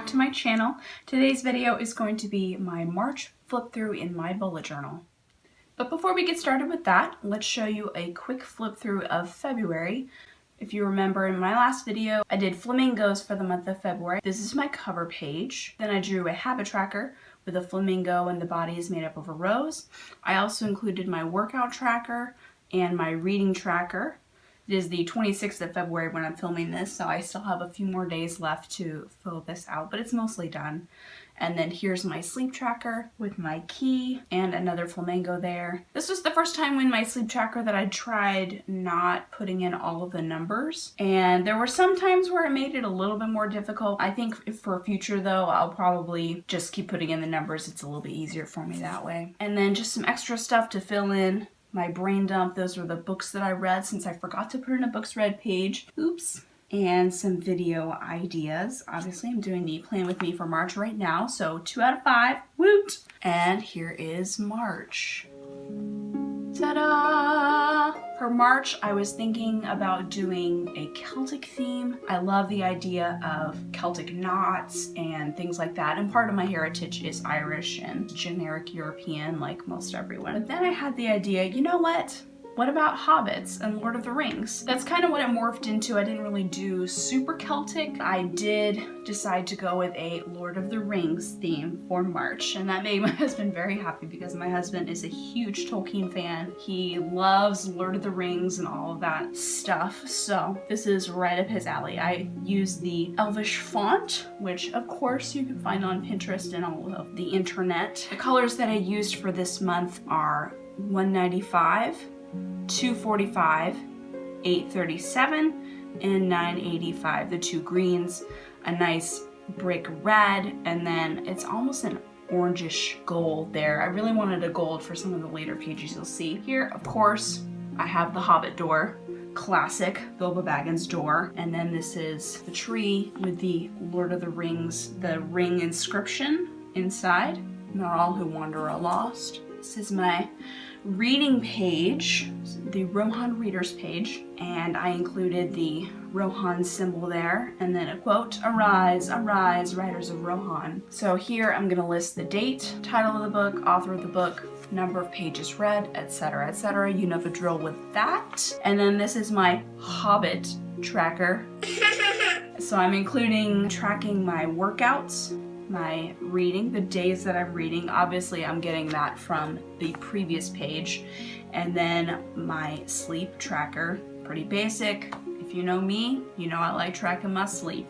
to my channel. Today's video is going to be my March flip through in my bullet journal. But before we get started with that, let's show you a quick flip through of February. If you remember in my last video, I did flamingos for the month of February. This is my cover page. Then I drew a habit tracker with a flamingo and the body is made up of a rose. I also included my workout tracker and my reading tracker. It is the 26th of February when I'm filming this, so I still have a few more days left to fill this out, but it's mostly done. And then here's my sleep tracker with my key and another flamingo there. This was the first time in my sleep tracker that I tried not putting in all of the numbers. And there were some times where it made it a little bit more difficult. I think for future though, I'll probably just keep putting in the numbers. It's a little bit easier for me that way. And then just some extra stuff to fill in. My brain dump, those were the books that I read since I forgot to put in a books read page. Oops. And some video ideas. Obviously, I'm doing the plan with me for March right now, so 2 out of 5. Woot! And here is March. Ta-da! For March, I was thinking about doing a Celtic theme. I love the idea of Celtic knots and things like that, and part of my heritage is Irish and generic European like most everyone. But then I had the idea, you know what? What about hobbits and Lord of the Rings? That's kind of what it morphed into. I didn't really do super Celtic. I did decide to go with a Lord of the Rings theme for March, and that made my husband very happy because my husband is a huge Tolkien fan. He loves Lord of the Rings and all of that stuff, so this is right up his alley. I used the Elvish font, which of course you can find on Pinterest and all of the internet. The colors that I used for this month are 195, 245, 837, and 985. The two greens, a nice brick red, and then it's almost an orangish gold there. I really wanted a gold for some of the later pages you'll see. Here, of course, I have the Hobbit door. Classic Bilbo Baggins door. And then this is the tree with the Lord of the Rings, the ring inscription inside. Not all who wander are lost. This is my reading page, the Rohan readers page, and I included the Rohan symbol there, and then a quote, "Arise, arise, writers of Rohan." So here I'm going to list the date, title of the book, author of the book, number of pages read, etc., etc. You know the drill with that. And then this is my Hobbit tracker. So I'm tracking my workouts, my reading, the days that I'm reading. Obviously I'm getting that from the previous page. And then my sleep tracker, pretty basic. If you know me, you know I like tracking my sleep.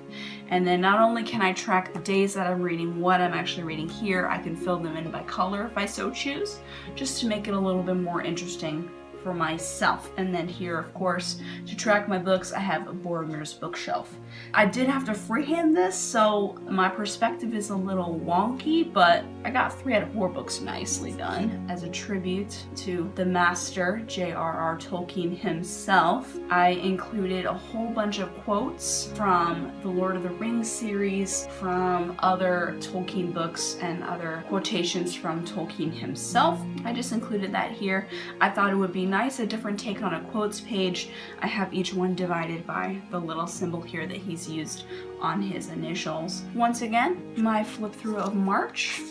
And then not only can I track the days that I'm reading, what I'm actually reading here, I can fill them in by color if I so choose, just to make it a little bit more interesting for myself. And then here, of course, to track my books, I have a Boromir's bookshelf. I did have to freehand this, so my perspective is a little wonky, but I got 3 out of 4 books nicely done. As a tribute to the master, J.R.R. Tolkien himself, I included a whole bunch of quotes from the Lord of the Rings series, from other Tolkien books, and other quotations from Tolkien himself. I just included that here. I thought it would be nice, a different take on a quotes page. I have each one divided by the little symbol here that he's used on his initials. Once again, my flip through of March.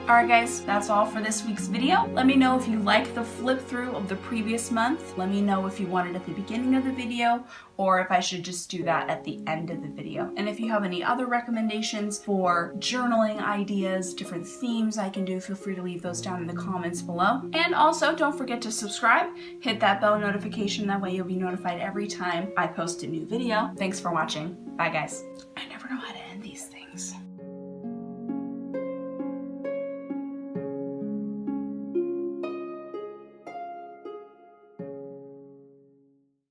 Alright guys, that's all for this week's video. Let me know if you like the flip through of the previous month. Let me know if you want it at the beginning of the video or if I should just do that at the end of the video. And if you have any other recommendations for journaling ideas, different themes I can do, feel free to leave those down in the comments below. And also don't forget to subscribe, hit that bell notification, that way you'll be notified every time I post a new video. Thanks for watching. Bye guys. I never know how to end these things.